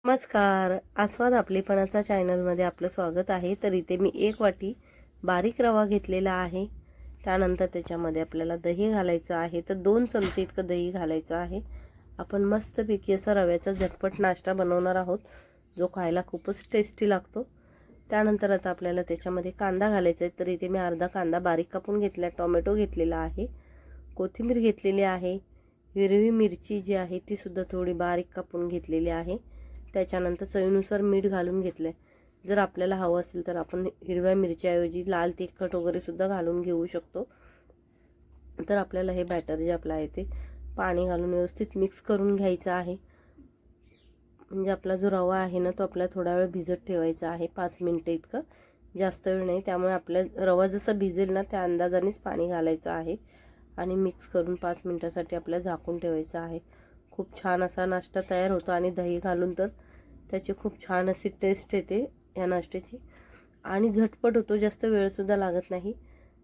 नमस्कार, आस्वाद आपलेपणाचा चॅनलमध्ये आपलं स्वागत आहे। तर इथे मी 1 वाटी बारीक रवा घेतलेला आहे। त्यानंतर त्याच्यामध्ये आपल्याला दही घालायचं आहे। तर 2 चमचे इतकं दही घालायचं आहे। आपण मस्तपैकी असा रव्याचा झटपट नाश्ता बनवणार आहोत, जो खायला खूपच टेस्टी लागतो। त्यानंतर आता आपल्याला त्याच्यामध्ये कांदा घालायचा आहे। तर इथे मी अर्धा कांदा बारीक कापून घेतला, टोमॅटो घेतलेला आहे, कोथिंबीर घेतलेली आहे, हिरवी मिरची जी आहे ती सुद्धा थोडी बारीक कापून घेतलेली आहे। त्याच्यानंतर चवीनुसार मीठ घालून घेतले। जर आपल्याला हवं असेल तर आपण हिरव्या मिरच्याऐवजी लाल तिखट वगैरे सुद्धा घालून घेऊ शकतो। तर आपल्याला हे बॅटर जे आपलं आहे ते पाणी घालून व्यवस्थित मिक्स करून घ्यायचं आहे। म्हणजे आपला जो रवा आहे ना तो आपल्याला थोडा वेळ भिजत ठेवायचा आहे, 5 मिनिटे इतकं, जास्त वेळ नाही। त्यामुळे आपल्या रवा जसा भिजेल ना त्या अंदाजानेच पाणी घालायचं आहे आणि मिक्स करून 5 मिनिटासाठी आपल्याला झाकून ठेवायचं आहे। खूप छान असा नाश्ता तयार होतो आणि दही घालून तर त्याची खूप छान अशी टेस्ट येते या नाश्त्याची आणि झटपट होतो, जास्त वेळ सुद्धा लागत नाही।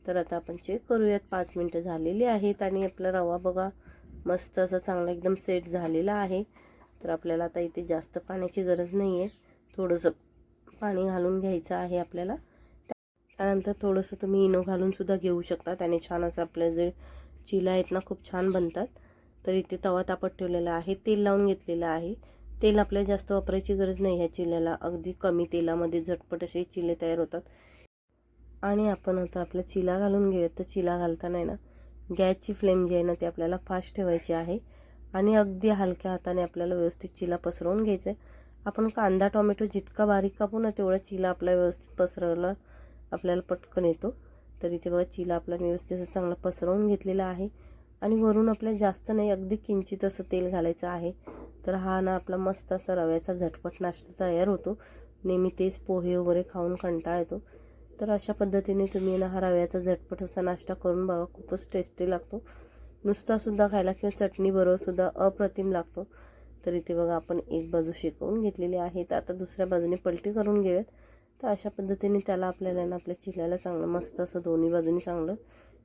तर आता आपण चेक करूयात, 5 मिनिटं झालेली आहेत आणि आपला रवा बघा मस्त असा चांगला एकदम सेट झालेला आहे। तर आपल्याला आता इथे जास्त पाण्याची गरज नाही आहे, थोडंसं पाणी घालून घ्यायचं आहे आपल्याला। त्यानंतर थोडंसं तुम्ही इनो घालून सुद्धा घेऊ शकता, त्याने छान असं आपले जे चिला आहेत ना खूप छान बनतात। तर इथे तवा तापत ठेवलेला आहे, तेल लावून घेतलेलं आहे। तेल आपल्याला जास्त वापरायची गरज नाही ह्या चिल्याला, अगदी कमी तेलामध्ये झटपट असे चिले तयार होतात। आणि आपण आता आपला चिला घालून घेऊयात। तर चिला घालताना आहे ना गॅसची फ्लेम जी आहे ना ती आपल्याला फास्ट ठेवायची आहे आणि अगदी हलक्या हाताने आपल्याला व्यवस्थित चिला पसरवून घ्यायचा आहे। आपण कांदा टोमॅटो जितका बारीक कापू ना तेवढा चिला आपला व्यवस्थित पसरवला आपल्याला पटकन येतो। तर इथे बघा चिला आपला व्यवस्थित चांगला पसरवून घेतलेला आहे आणि वरून आपल्याला जास्त नाही, अगदी किंचित असं तेल घालायचं आहे। तर हा ना आपला मस्त असा रव्याचा झटपट नाश्ता तयार होतो। नेहमी तेच पोहे वगैरे खाऊन कंटाळा येतो, तर अशा पद्धतीने तुम्ही ना हा रव्याचा झटपट असा नाश्ता करून बघा, खूपच टेस्टी लागतो। नुसता सुद्धा खायला किंवा चटणी बरोबर सुद्धा अप्रतिम लागतो। तर इथे बघा आपण एक बाजू शेकवून घेतलेली आहे, तर आता दुसऱ्या बाजूने पलटी करून घेऊयात। तर अशा पद्धतीने त्याला आपल्याला ना आपल्या चिल्याला चांगलं मस्त असं दोन्ही बाजूनी चांगलं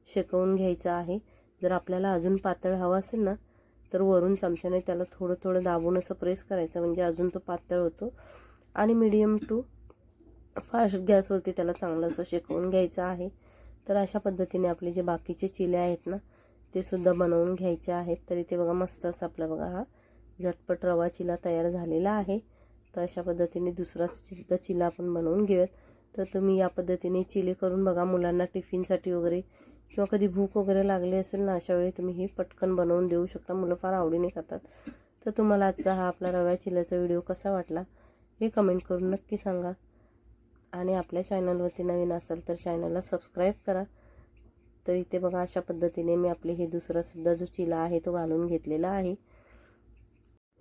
शेकवून घ्यायचं आहे। जर आपल्याला अजून पातळ हवा असेल ना तर वरून चमच्याने त्याला थोडं थोडं दाबून असं प्रेस करायचं, म्हणजे अजून तो पातळ होतो। आणि मीडियम टू फास्ट गॅसवरती त्याला चांगलं असं शेकवून घ्यायचं आहे। तर अशा पद्धतीने आपले जे बाकीचे चिले आहेत ना ते सुद्धा बनवून घ्यायचे आहेत। तर इथे बघा मस्त असं आपला बघा हा झटपट रवा चिला तयार झालेला आहे। तर अशा पद्धतीने दुसरा सुद्धा चिला आपण बनवून घेऊयात। तर तुम्ही या पद्धतीने चिले करून बघा, मुलांना टिफिनसाठी वगैरे किंवा कधी भूक वगैरे लागली असेल ना अशा वेळी तुम्ही हे पटकन बनवून देऊ शकता, मुलं फार आवडीने खातात। तर तुम्हाला आजचा हा आपला रव्या चिल्याचा व्हिडिओ कसा वाटला हे कमेंट करून नक्की सांगा आणि आपल्या चॅनलवरती नवीन असाल तर चॅनलला सबस्क्राईब करा। तर इथे बघा अशा पद्धतीने मी आपले हे दुसरा सुद्धा जो चिला आहे तो घालून घेतलेला आहे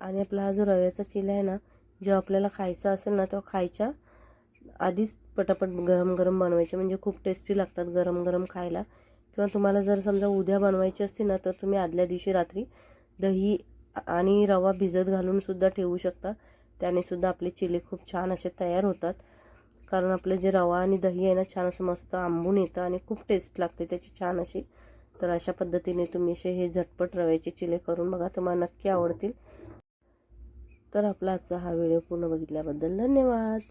आणि आपला हा जो रव्याचा चिला आहे ना जो आपल्याला खायचा असेल ना तो खायच्या आधीच पटापट गरम गरम बनवायचे, म्हणजे खूप टेस्टी लागतात गरम गरम खायला। किंवा तुम्हाला जर समजा उद्या बनवायची असते ना तर तुम्ही आदल्या दिवशी रात्री दही आणि रवा भिजत घालून सुद्धा ठेवू शकता, त्याने सुद्धा आपले चिले खूप छान असे तयार होतात। कारण आपले जे रवा आणि दही आहे ना छान असं मस्त आंबून येतं आणि खूप टेस्ट लागते त्याची छान अशी। तर अशा पद्धतीने तुम्ही असे हे झटपट रव्याचे चिले करून बघा, तुम्हाला नक्की आवडतील। तर आपला आजचा हा व्हिडिओ पूर्ण बघितल्याबद्दल धन्यवाद।